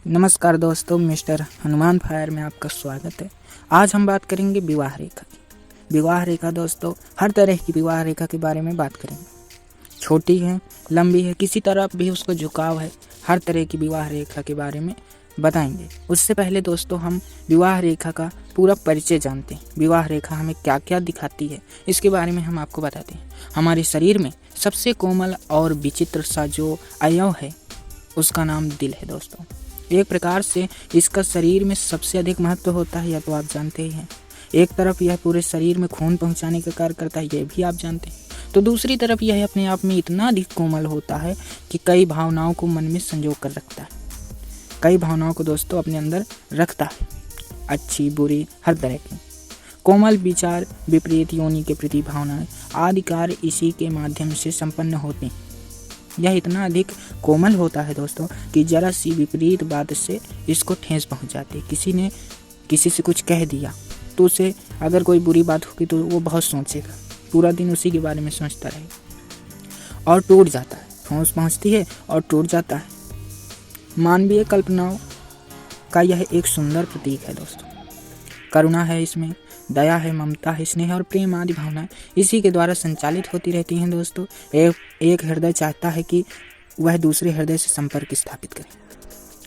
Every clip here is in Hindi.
नमस्कार दोस्तों, मिस्टर हनुमान फायर में आपका स्वागत है। आज हम बात करेंगे विवाह रेखा की। विवाह रेखा दोस्तों, हर तरह की विवाह रेखा के बारे में बात करेंगे। छोटी है, लंबी है, किसी तरफ भी उसको झुकाव है, हर तरह की विवाह रेखा के बारे में बताएंगे। उससे पहले दोस्तों हम विवाह रेखा का पूरा परिचय जानते हैं। विवाह रेखा हमें क्या क्या दिखाती है, इसके बारे में हम आपको बताते हैं। हमारे शरीर में सबसे कोमल और विचित्र सा जो अवयव है उसका नाम दिल है दोस्तों। एक प्रकार से इसका शरीर में सबसे अधिक महत्व होता है, यह तो आप जानते ही हैं। एक तरफ यह पूरे शरीर में खून पहुंचाने का कार्य करता है, यह भी आप जानते हैं। तो दूसरी तरफ यह अपने आप में इतना अधिक कोमल होता है कि कई भावनाओं को मन में संजो कर रखता है। कई भावनाओं को दोस्तों अपने अंदर रखता है, अच्छी बुरी हर तरह की। कोमल विचार, विपरीत योनि के प्रति भावनाएं आदि कार्य इसी के माध्यम से संपन्न होते हैं। यह इतना अधिक कोमल होता है दोस्तों कि जरा सी विपरीत बात से इसको ठेस पहुंच जाती है। किसी ने किसी से कुछ कह दिया तो उसे अगर कोई बुरी बात होगी तो वो बहुत सोचेगा, पूरा दिन उसी के बारे में सोचता रहेगा और टूट जाता है। ठोस पहुंचती है और टूट जाता है। मानवीय कल्पनाओं का यह एक सुंदर प्रतीक है दोस्तों। करुणा है इसमें, दया है, ममता है, स्नेह और प्रेम आदि भावनाएं इसी के द्वारा संचालित होती रहती हैं दोस्तों। एक हृदय चाहता है कि वह दूसरे हृदय से संपर्क स्थापित करे,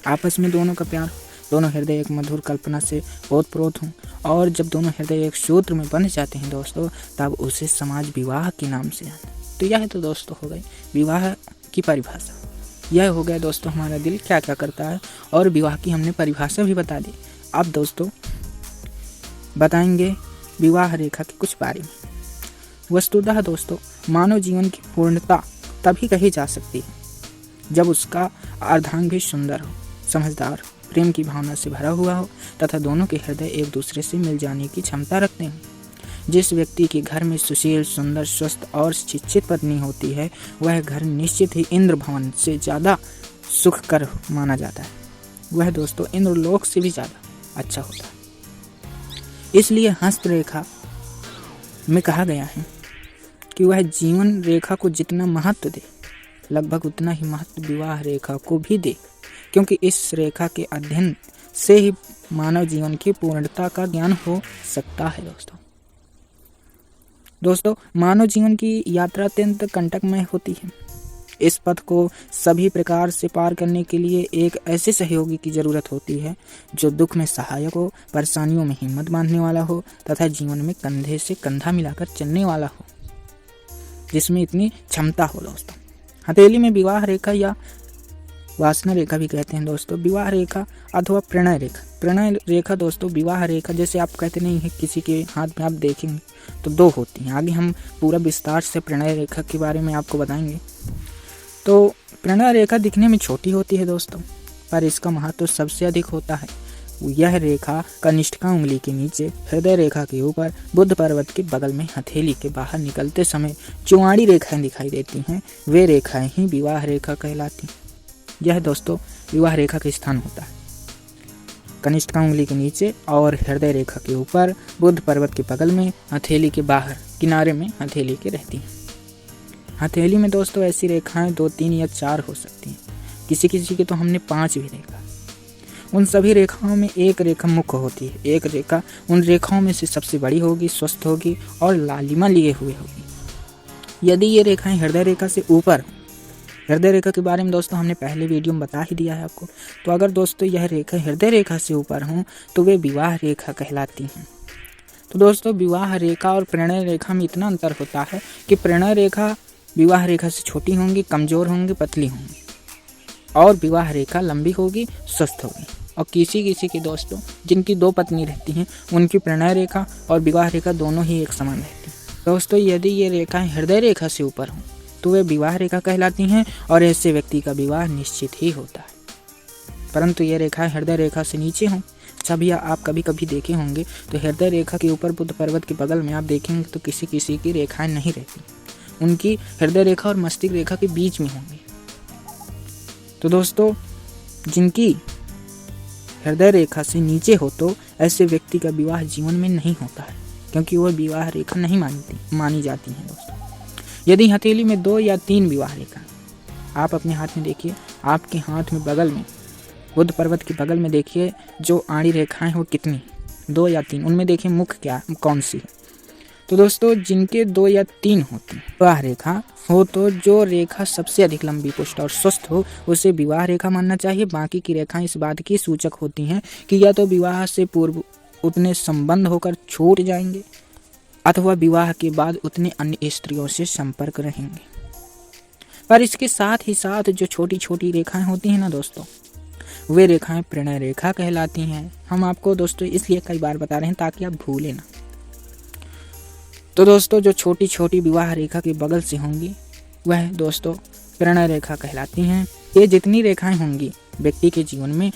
आपस में दोनों का प्यार, दोनों हृदय एक मधुर कल्पना से ओतप्रोत हों। और जब दोनों हृदय एक सूत्र में बंध जाते हैं दोस्तों, तब उसे समाज विवाह के नाम से जाने। तो यह तो दोस्तों हो गई विवाह की परिभाषा। यह हो गया दोस्तों हमारा दिल क्या क्या करता है, और विवाह की हमने परिभाषा भी बता दी। अब दोस्तों बताएंगे विवाह रेखा के कुछ बारे में। वस्तुतः दोस्तों मानव जीवन की पूर्णता तभी कही जा सकती है जब उसका अर्धांग भी सुंदर हो, समझदार, प्रेम की भावना से भरा हुआ हो तथा दोनों के हृदय एक दूसरे से मिल जाने की क्षमता रखते हैं। जिस व्यक्ति के घर में सुशील, सुंदर, स्वस्थ और शिक्षित पत्नी होती है, वह घर निश्चित ही इंद्र भवन से ज़्यादा सुखकर माना जाता है। वह दोस्तों इंद्रलोक से भी ज़्यादा अच्छा होता है। इसलिए हस्तरेखा में कहा गया है कि वह जीवन रेखा को जितना महत्व दे, लगभग उतना ही महत्व विवाह रेखा को भी दे, क्योंकि इस रेखा के अध्ययन से ही मानव जीवन की पूर्णता का ज्ञान हो सकता है दोस्तों मानव जीवन की यात्रा अत्यंत कंटकमय होती है। इस पथ को सभी प्रकार से पार करने के लिए एक ऐसे सहयोगी की जरूरत होती है जो दुख में सहायक हो, परेशानियों में हिम्मत बांधने वाला हो तथा जीवन में कंधे से कंधा मिलाकर चलने वाला हो, जिसमें इतनी क्षमता हो दोस्तों। हथेली में विवाह रेखा या वासना रेखा भी कहते हैं दोस्तों। विवाह रेखा अथवा प्रणय रेखा। प्रणय रेखा दोस्तों विवाह रेखा जैसे आप कहते नहीं है, किसी के हाथ में आप देखेंगे तो दो होती हैं। आगे हम पूरा विस्तार से प्रणय रेखा के बारे में आपको बताएंगे। तो प्रणय रेखा दिखने में छोटी होती है दोस्तों, पर इसका महत्व सबसे अधिक होता है। यह रेखा कनिष्ठिका उंगली के नीचे, हृदय रेखा के ऊपर, बुध पर्वत के बगल में हथेली के बाहर निकलते समय चौड़ी रेखाएं दिखाई देती हैं, वे रेखाएं ही विवाह रेखा कहलाती हैं। यह दोस्तों विवाह रेखा का स्थान होता है। कनिष्ठिका उंगली के नीचे और हृदय रेखा के ऊपर, बुध पर्वत के बगल में, हथेली के बाहर किनारे में हथेली के रहती हैं। हथेली में दोस्तों ऐसी रेखाएं 2, 3 या 4 हो सकती हैं। किसी किसी की तो हमने 5 भी देखा। उन सभी रेखाओं में एक रेखा मुख्य होती है। एक रेखा उन रेखाओं में से सबसे बड़ी होगी, स्वस्थ होगी और लालिमा लिए हुए होगी। यदि ये रेखाएं हृदय रेखा से ऊपर, हृदय रेखा के बारे में दोस्तों हमने पहले वीडियो में बता ही दिया है आपको, तो अगर दोस्तों यह रेखा हृदय रेखा से ऊपर हों तो वे विवाह रेखा कहलाती हैं। तो दोस्तों विवाह रेखा और प्रणय रेखा में इतना अंतर होता है कि प्रणय रेखा विवाह रेखा से छोटी होंगी, कमजोर होंगी, पतली होंगी, और विवाह रेखा लंबी होगी, स्वस्थ होगी। और किसी किसी के दोस्तों जिनकी 2 पत्नी रहती हैं, उनकी प्रणय रेखा और विवाह रेखा दोनों ही एक समान रहती हैं। दोस्तों यदि ये रेखाएं हृदय रेखा से ऊपर हों तो वे विवाह रेखा कहलाती हैं और ऐसे व्यक्ति का विवाह निश्चित ही होता है। परंतु ये रेखाएं हृदय रेखा से नीचे हों, सभी आप कभी कभी देखे होंगे तो हृदय रेखा के ऊपर, बुध पर्वत के बगल में आप देखेंगे तो किसी किसी की रेखाएं नहीं रहती, उनकी हृदय रेखा और मस्तिष्क रेखा के बीच में होंगी। तो दोस्तों जिनकी हृदय रेखा से नीचे हो तो ऐसे व्यक्ति का विवाह जीवन में नहीं होता है, क्योंकि वह विवाह रेखा नहीं मानी जाती है दोस्तों। यदि हथेली में 2 या 3 विवाह रेखा, आप अपने हाथ में देखिए, आपके हाथ में बगल में बुध पर्वत के बगल में देखिए जो आड़ी रेखाएं हो कितनी, 2 या 3, उनमें देखिए मुख्य क्या कौन सी है। तो दोस्तों जिनके 2 या 3 होती है विवाह रेखा हो, तो जो रेखा सबसे अधिक लंबी, पुष्ट और स्वस्थ हो उसे विवाह रेखा मानना चाहिए। बाकी की रेखाएं इस बात की सूचक होती हैं कि या तो विवाह से पूर्व उतने संबंध होकर छूट जाएंगे अथवा विवाह के बाद उतने अन्य स्त्रियों से संपर्क रहेंगे। पर इसके साथ ही साथ जो छोटी छोटी रेखाएं होती हैं ना दोस्तों, वे रेखाएं प्रणय रेखा कहलाती हैं। हम आपको दोस्तों इसलिए कई बार बता रहे हैं ताकि आप भूलें ना। तो दोस्तों जो छोटी छोटी विवाह रेखा के बगल से होंगी वह दोस्तों प्रणय रेखा कहलाती हैं। ये जितनी रेखाएं होंगी व्यक्ति के जीवन में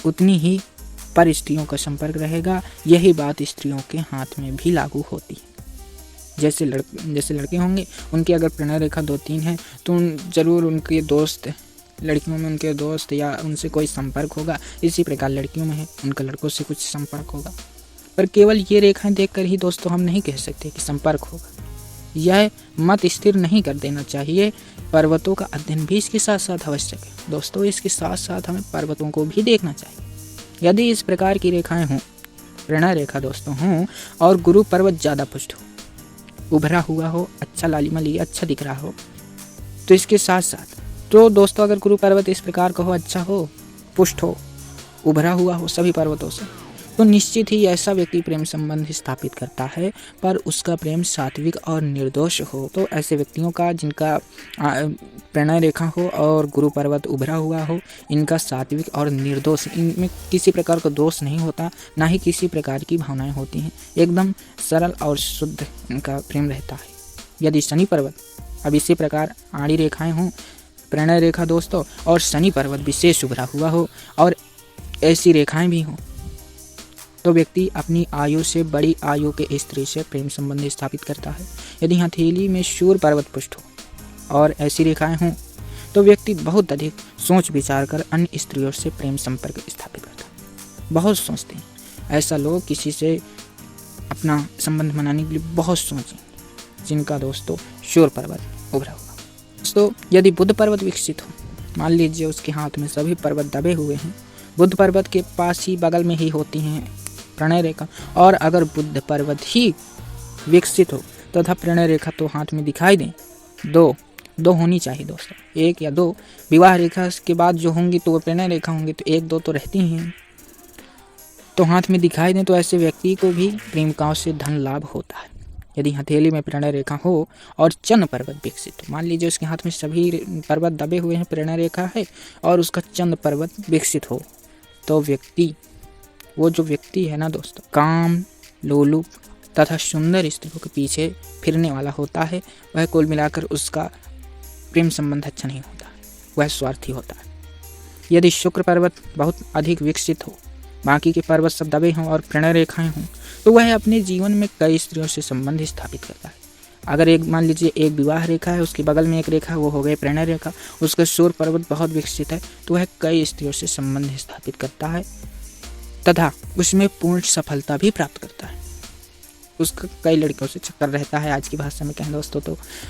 उतनी ही पर स्त्रियों का संपर्क रहेगा। यही बात स्त्रियों के हाथ में भी लागू होती है। जैसे लड़के होंगे उनकी अगर प्रणय रेखा 2-3 है तो जरूर उनके दोस्त, लड़कियों में उनके दोस्त या उनसे कोई संपर्क होगा। इसी प्रकार लड़कियों में है उनका लड़कों से कुछ संपर्क होगा। पर केवल ये रेखाएं देखकर ही दोस्तों हम नहीं कह सकते कि संपर्क होगा। यह मत स्थिर नहीं कर देना चाहिए। पर्वतों का अध्ययन भी इसके साथ साथ आवश्यक है दोस्तों। इसके साथ साथ हमें पर्वतों को भी देखना चाहिए। यदि इस प्रकार की रेखाएं हों, प्रणय रेखा दोस्तों हों और गुरु पर्वत ज़्यादा पुष्ट हो, उभरा हुआ हो, अच्छा लालिमा लिए अच्छा दिख रहा हो, तो इसके साथ साथ तो दोस्तों अगर गुरु पर्वत इस प्रकार का हो, अच्छा हो, पुष्ट हो, उभरा हुआ हो सभी पर्वतों से, तो निश्चित ही ऐसा व्यक्ति प्रेम संबंध स्थापित करता है, पर उसका प्रेम सात्विक और निर्दोष हो। तो ऐसे व्यक्तियों का जिनका प्रणय रेखा हो और गुरु पर्वत उभरा हुआ हो, इनका सात्विक और निर्दोष, इनमें किसी प्रकार का दोष नहीं होता, ना ही किसी प्रकार की भावनाएं होती हैं। एकदम सरल और शुद्ध इनका प्रेम रहता है। यदि शनि पर्वत, अब इसी प्रकार आड़ी रेखाएं हों, प्रणय रेखा दोस्तों, और शनि पर्वत विशेष उभरा हुआ हो और ऐसी रेखाएं भी हों, तो व्यक्ति अपनी आयु से बड़ी आयु के स्त्री से प्रेम संबंध स्थापित करता है। यदि हथेली में शूर पर्वत पुष्ट हो और ऐसी रेखाएं हों, तो व्यक्ति बहुत अधिक सोच विचार कर अन्य स्त्रियों से प्रेम संपर्क स्थापित करता है। बहुत सोचते हैं, ऐसा लोग किसी से अपना संबंध बनाने के लिए बहुत सोचें, जिनका दोस्तों शूर पर्वत उभरा हुआ। दोस्तों यदि बुध पर्वत विकसित हो, मान लीजिए उसके हाथ में सभी पर्वत दबे हुए हैं, बुध पर्वत के पास ही बगल में ही होती हैं प्रणय रेखा, और अगर बुध पर्वत ही विकसित हो तथा प्रणय रेखा तो हाथ में दिखाई दें, दो होनी चाहिए दोस्तों, 1 या 2 विवाह रेखा के बाद जो होंगी तो वो प्रणय रेखा होंगी, तो 1-2 तो रहती ही हैं, तो हाथ में दिखाई दें, तो ऐसे व्यक्ति को भी प्रेमिकाओं से धन लाभ होता है। यदि हथेली में प्रणय रेखा हो और चंद्र पर्वत विकसित हो, मान लीजिए उसके हाथ में सभी पर्वत दबे हुए हैं, प्रणय रेखा है और उसका चंद्र पर्वत विकसित हो, तो वो जो व्यक्ति है ना दोस्तों, काम, लोलुप तथा सुंदर स्त्रियों के पीछे फिरने वाला होता है। वह कुल मिलाकर उसका प्रेम संबंध अच्छा नहीं होता, वह स्वार्थी होता है। यदि शुक्र पर्वत बहुत अधिक विकसित हो, बाकी के पर्वत सब दबे हों और प्रणय रेखाएं हों, तो वह अपने जीवन में कई स्त्रियों से संबंध स्थापित करता है। अगर एक मान लीजिए एक विवाह रेखा है, उसके बगल में एक रेखा, वो हो गए प्रणय रेखा, उसका शूर पर्वत बहुत विकसित है, तो वह कई स्त्रियों से संबंध स्थापित करता है तथा उसमें पूर्ण सफलता भी प्राप्त करता है। उसका कई लड़कियों से चक्कर रहता है, आज की भाषा में कहें दोस्तों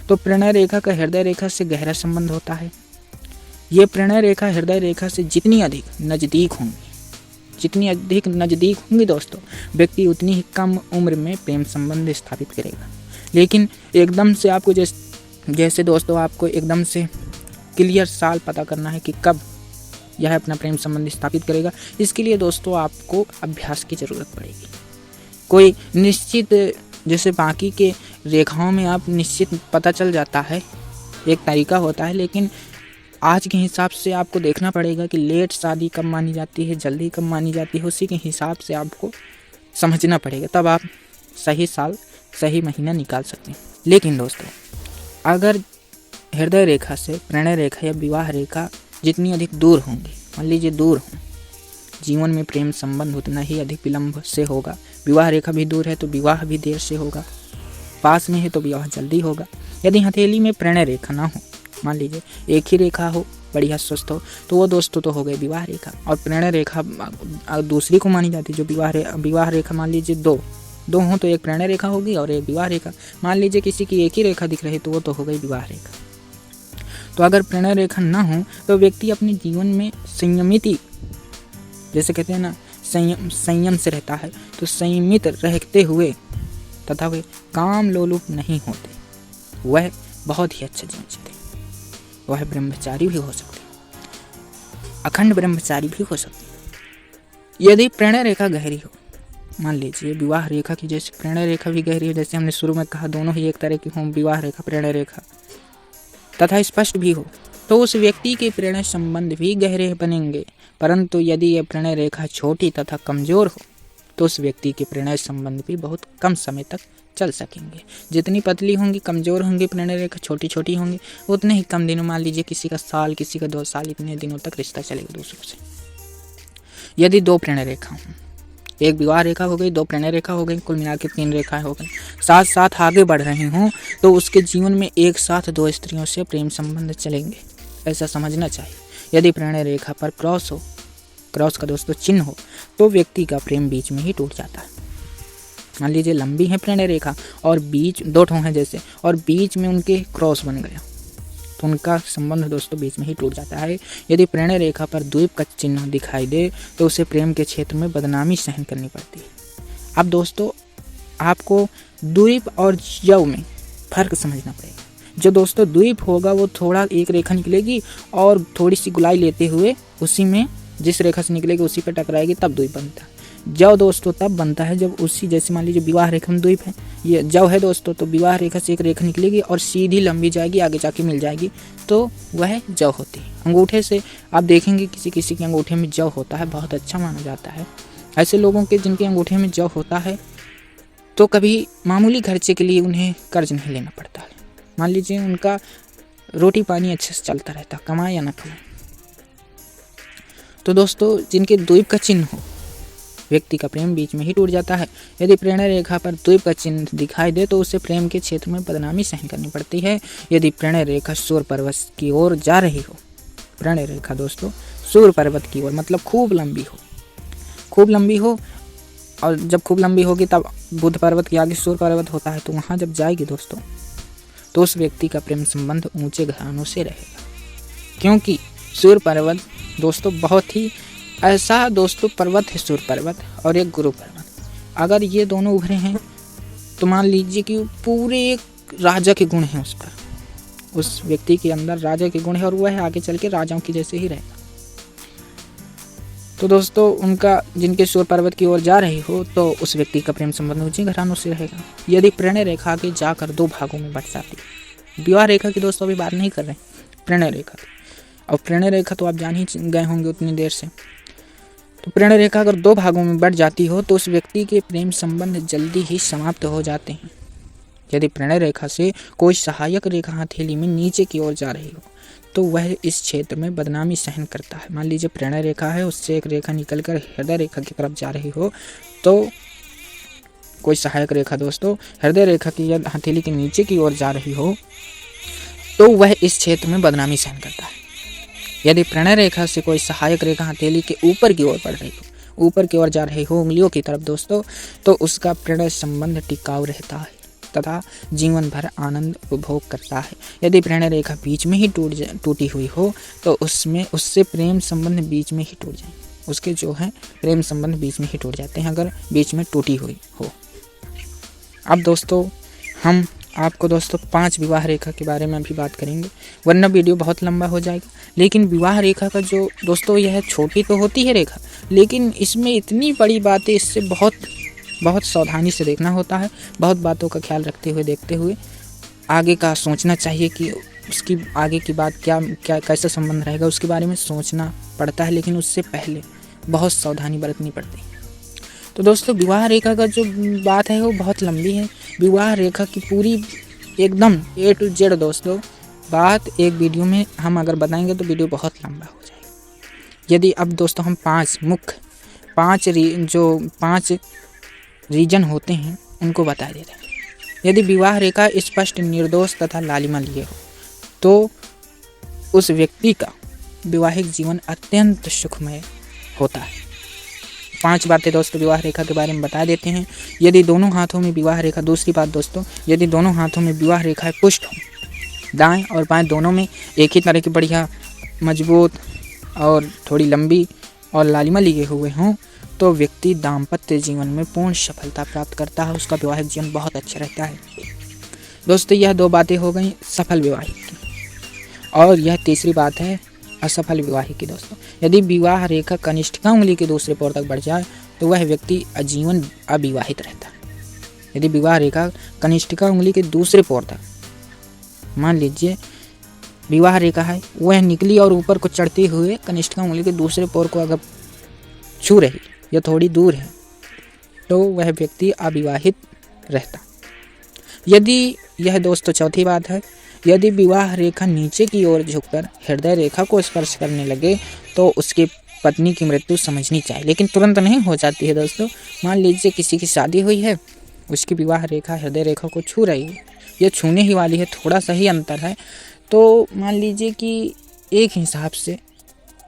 तो प्रणय रेखा का हृदय रेखा से गहरा संबंध होता है। ये प्रणय रेखा हृदय रेखा से जितनी अधिक नज़दीक होंगी दोस्तों, व्यक्ति उतनी ही कम उम्र में प्रेम संबंध स्थापित करेगा। लेकिन एकदम से आपको जैसे दोस्तों आपको एकदम से क्लियर साल पता करना है कि कब यह अपना प्रेम संबंध स्थापित करेगा, इसके लिए दोस्तों आपको अभ्यास की ज़रूरत पड़ेगी। कोई निश्चित, जैसे बाकी के रेखाओं में आप निश्चित पता चल जाता है, एक तरीका होता है, लेकिन आज के हिसाब से आपको देखना पड़ेगा कि लेट शादी कब मानी जाती है, जल्दी कब मानी जाती है, उसी के हिसाब से आपको समझना पड़ेगा, तब आप सही साल सही महीना निकाल सकते हैं। लेकिन दोस्तों अगर हृदय रेखा से प्रणय रेखा या विवाह रेखा जितनी अधिक दूर होंगी, मान लीजिए दूर हों, जीवन में प्रेम संबंध उतना ही अधिक विलंब से होगा। विवाह रेखा भी दूर है तो विवाह भी देर से होगा, पास में है तो विवाह जल्दी होगा। यदि हथेली में प्रणय रेखा ना हो, मान लीजिए एक ही रेखा हो, बढ़िया स्वस्थ हो, तो वो दोस्तों तो हो गए विवाह रेखा, और प्रणय रेखा दूसरी को मानी जाती है। जो विवाह रेखा मान लीजिए दो हों तो एक प्रणय रेखा होगी और एक विवाह रेखा। मान लीजिए किसी की एक ही रेखा दिख रही तो वो तो हो गई विवाह रेखा। तो अगर प्रेरणा रेखा ना हो तो व्यक्ति अपने जीवन में संयमित, जैसे कहते हैं ना, संयम से रहता है, तो संयमित रहते हुए तथा वे काम लोलुप नहीं होते, वह बहुत ही अच्छा जीवन जीते। वह ब्रह्मचारी भी हो सकते, अखंड ब्रह्मचारी भी हो सकते। यदि प्रेरणा रेखा गहरी हो, मान लीजिए विवाह रेखा की जैसे प्रेरणा रेखा भी गहरी हो, जैसे हमने शुरू में कहा दोनों ही एक तरह की हों, विवाह रेखा प्रेरणा रेखा, तथा स्पष्ट भी हो, तो उस व्यक्ति के प्रेरणा संबंध भी गहरे बनेंगे। परंतु यदि यह प्रेरणा रेखा छोटी तथा कमजोर हो तो उस व्यक्ति के प्रेरणा संबंध भी बहुत कम समय तक चल सकेंगे। जितनी पतली होंगी, कमजोर होंगी, प्रेरणा रेखा छोटी छोटी होंगी, उतने ही कम दिनों, मान लीजिए किसी का साल, किसी का 2 साल, इतने दिनों तक रिश्ता चलेगा दूसरों से। यदि 2 प्रेरणा रेखा हों, एक विवाह रेखा हो गई, 2 प्रेरणा रेखा हो गई, कुल मिला के 3 रेखाएं हो गई, साथ साथ आगे बढ़ रहे हों, तो उसके जीवन में एक साथ 2 स्त्रियों से प्रेम संबंध चलेंगे, ऐसा समझना चाहिए। यदि प्रेरणा रेखा पर क्रॉस हो, क्रॉस का दोस्तों चिन्ह हो, तो व्यक्ति का प्रेम बीच में ही टूट जाता है। मान लीजिए लंबी है प्रेरणा रेखा और बीच 2 ठों हैं जैसे, और बीच में उनके क्रॉस बन गया, तो उनका संबंध दोस्तों बीच में ही टूट जाता है। यदि प्रेरणा रेखा पर द्वीप का चिन्ह दिखाई दे तो उसे प्रेम के क्षेत्र में बदनामी सहन करनी पड़ती है। अब दोस्तों आपको द्वीप और जव में फर्क समझना पड़ेगा। जो दोस्तों द्वीप होगा वो थोड़ा एक रेखा निकलेगी और थोड़ी सी गुलाई लेते हुए उसी में जिस रेखा से निकलेगी उसी पर टकराएगी, तब द्वीप बनता है। जव दोस्तों तब बनता है जब उसी, जैसे मान लीजिए विवाह रेखा में द्वीप है, ये जव है दोस्तों, तो विवाह रेखा से एक रेखा निकलेगी और सीधी लंबी जाएगी, आगे जाके मिल जाएगी, तो वह जव होती है। अंगूठे से आप देखेंगे किसी किसी के अंगूठे में जव होता है, बहुत अच्छा माना जाता है। ऐसे लोगों के जिनके अंगूठे में जव होता है तो कभी मामूली खर्चे के लिए उन्हें कर्ज नहीं लेना पड़ता है। मान लीजिए उनका रोटी पानी अच्छे से चलता रहता, कमाए या ना कमाए। तो दोस्तों जिनके द्वीप का चिन्ह हो, व्यक्ति का प्रेम बीच में ही टूट जाता है। यदि प्रेरणा रेखा पर द्वीप का चिन्ह दिखाई दे तो उसे प्रेम के क्षेत्र में बदनामी सहन करनी पड़ती है। यदि प्रेरणा रेखा सूर्य पर्वत की ओर जा रही हो, प्रेरणा रेखा दोस्तों सूर्य पर्वत की ओर, मतलब खूब लंबी हो, खूब लंबी हो, और जब खूब लंबी होगी तब बुध पर्वत के आगे सूर्य पर्वत होता है, तो वहाँ जब जाएगी दोस्तों तो उस व्यक्ति का प्रेम संबंध ऊंचे घरानों से रहेगा। क्योंकि सूर्य पर्वत दोस्तों बहुत ही ऐसा दोस्तों पर्वत है, सूर्य पर्वत और एक गुरु पर्वत, अगर ये दोनों उभरे हैं तो मान लीजिए कि पूरे एक राजा के गुण हैं उस पर, उस व्यक्ति के अंदर राजा के गुण है और वह आगे चल के राजाओं की जैसे ही रहेगा। तो दोस्तों उनका जिनके सूर्य पर्वत की ओर जा रही हो तो उस व्यक्ति का प्रेम संबंध ऊंचे घरानों से रहेगा। यदि प्रेरणा रेखा आगे जाकर 2 भागों में बट जाती है, विवाह रेखा की दोस्तों अभी बात नहीं कर रहे, प्रेरणा रेखा, और प्रेरणा रेखा तो आप जान ही गए होंगे उतनी देर से। तो प्रेरणा रेखा अगर 2 भागों में बट जाती हो तो उस व्यक्ति के प्रेम संबंध जल्दी ही समाप्त हो जाते हैं। यदि प्रेरणा रेखा से कोई सहायक रेखा हथेली में नीचे की ओर जा रही हो तो वह इस क्षेत्र में बदनामी सहन करता है। मान लीजिए प्रेरणा रेखा है, उससे एक रेखा निकलकर हृदय रेखा की तरफ जा रही हो, तो कोई सहायक रेखा दोस्तों हृदय रेखा की या हथेली के नीचे की ओर जा रही हो तो वह इस क्षेत्र में बदनामी सहन करता है। यदि प्रेरणा रेखा से कोई सहायक रेखा हथेली के ऊपर की ओर बढ़ रही हो, ऊपर की ओर जा रही हो उंगलियों की तरफ दोस्तों, तो उसका प्रेरणा संबंध टिकाऊ रहता है तथा जीवन भर आनंद उपभोग करता है। यदि प्रेरणा रेखा बीच में ही टूटी हुई हो तो उससे प्रेम संबंध बीच में ही टूट जाए, उसके जो है प्रेम संबंध बीच में ही टूट जाते हैं अगर बीच में टूटी हुई हो। अब दोस्तों हम आपको दोस्तों 5 विवाह रेखा के बारे में भी बात करेंगे, वरना वीडियो बहुत लंबा हो जाएगा। लेकिन विवाह रेखा का जो दोस्तों यह छोटी तो होती है रेखा, लेकिन इसमें इतनी बड़ी बातें, इससे बहुत सावधानी से देखना होता है, बहुत बातों का ख्याल रखते हुए देखते हुए आगे का सोचना चाहिए कि उसकी आगे की बात क्या कैसा संबंध रहेगा, उसके बारे में सोचना पड़ता है। लेकिन उससे पहले बहुत सावधानी बरतनी पड़ती है। तो दोस्तों विवाह रेखा का जो बात है वो बहुत लंबी है। विवाह रेखा की पूरी एकदम A to Z दोस्तों बात एक वीडियो में हम अगर बताएंगे तो वीडियो बहुत लंबा हो जाएगा। यदि अब दोस्तों हम 5 रीजन होते हैं उनको बता दे रहे हैं। यदि विवाह रेखा स्पष्ट, निर्दोष तथा लालिमा लिए हो तो उस व्यक्ति का वैवाहिक जीवन अत्यंत सुखमय होता है। 5 बातें दोस्तों विवाह रेखा के बारे में बता देते हैं। यदि दोनों हाथों में विवाह रेखा, दूसरी बात दोस्तों, यदि दोनों हाथों में विवाह रेखाएं पुष्ट हो, दाएं और बाएं दोनों में एक ही तरह की बढ़िया मजबूत और थोड़ी लंबी और लालिमा लिए हुए हों तो व्यक्ति दाम्पत्य जीवन में पूर्ण सफलता प्राप्त करता है, उसका वैवाहिक जीवन बहुत अच्छा रहता है। दोस्तों यह 2 बातें हो गई सफल विवाहिक की, और यह तीसरी बात है असफल विवाहिक की। दोस्तों यदि विवाह रेखा कनिष्ठिका उंगली के दूसरे पोर तक बढ़ जाए तो वह व्यक्ति आजीवन अविवाहित रहता है। यदि विवाह रेखा कनिष्ठिका उंगली के दूसरे पोर तक, मान लीजिए विवाह रेखा है, वह निकली और ऊपर को चढ़ते हुए कनिष्ठिका उंगली के दूसरे पोर को अगर छू रही या थोड़ी दूर है तो वह व्यक्ति अविवाहित रहता। यदि यह दोस्तों चौथी बात है, यदि विवाह रेखा नीचे की ओर झुककर हृदय रेखा को स्पर्श करने लगे तो उसकी पत्नी की मृत्यु समझनी चाहिए, लेकिन तुरंत नहीं हो जाती है। दोस्तों मान लीजिए किसी की शादी हुई है, उसकी विवाह रेखा हृदय रेखा को छू रही है, ये छूने ही वाली है, थोड़ा सा ही अंतर है, तो मान लीजिए कि एक हिसाब से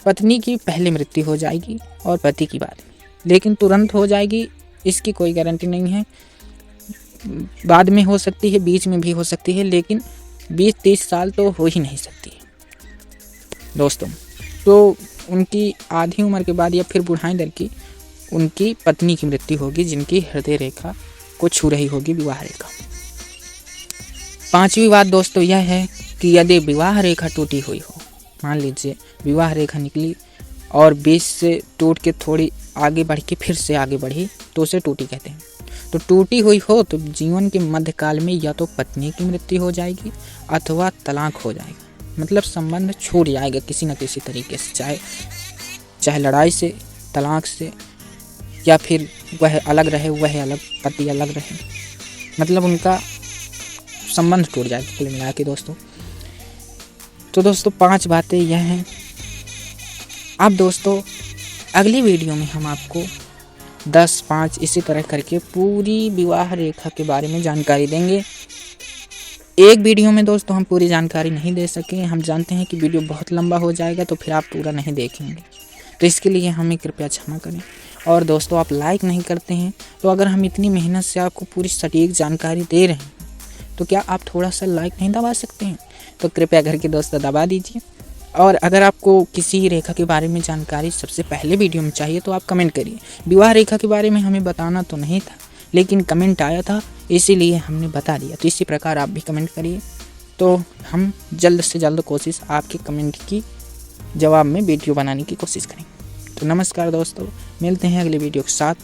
पत्नी की पहले मृत्यु हो जाएगी और पति की बाद में, लेकिन तुरंत हो जाएगी इसकी कोई गारंटी नहीं है। बाद में हो सकती है, बीच में भी हो सकती है, लेकिन 20-30 साल तो हो ही नहीं सकती है दोस्तों। तो उनकी आधी उम्र के बाद या फिर बुढ़ाई दर की उनकी पत्नी की मृत्यु होगी जिनकी हृदय रेखा को छू रही होगी विवाह रेखा। 5वीं बात दोस्तों यह है कि यदि विवाह रेखा टूटी हुई हो, मान लीजिए विवाह रेखा निकली और बीच से टूट के थोड़ी आगे बढ़ के फिर से आगे बढ़ी तो उसे टूटी कहते हैं। तो टूटी हुई हो तो जीवन के मध्यकाल में या तो पत्नी की मृत्यु हो जाएगी अथवा तलाक हो जाएगा, मतलब संबंध छूट जाएगा किसी न किसी तरीके से, चाहे लड़ाई से, तलाक से, या फिर वह अलग रहे वह अलग, पति अलग रहे, मतलब उनका संबंध टूट जाएगा कुल मिला के दोस्तों। तो दोस्तों 5 बातें यह हैं। अब दोस्तों अगली वीडियो में हम आपको 10-5 इसी तरह करके पूरी विवाह रेखा के बारे में जानकारी देंगे। एक वीडियो में दोस्तों हम पूरी जानकारी नहीं दे सके, हम जानते हैं कि वीडियो बहुत लंबा हो जाएगा तो फिर आप पूरा नहीं देखेंगे, तो इसके लिए हमें कृपया क्षमा करें। और दोस्तों आप लाइक नहीं करते हैं, तो अगर हम इतनी मेहनत से आपको पूरी सटीक जानकारी दे रहे हैं तो क्या आप थोड़ा सा लाइक नहीं दबा सकते हैं? तो कृपया करके दोस्तों दबा दीजिए। और अगर आपको किसी रेखा के बारे में जानकारी सबसे पहले वीडियो में चाहिए तो आप कमेंट करिए। विवाह रेखा के बारे में हमें बताना तो नहीं था, लेकिन कमेंट आया था इसीलिए हमने बता दिया, तो इसी प्रकार आप भी कमेंट करिए, तो हम जल्द से जल्द कोशिश आपके कमेंट की जवाब में वीडियो बनाने की कोशिश करेंगे। तो नमस्कार दोस्तों, मिलते हैं अगले वीडियो के साथ।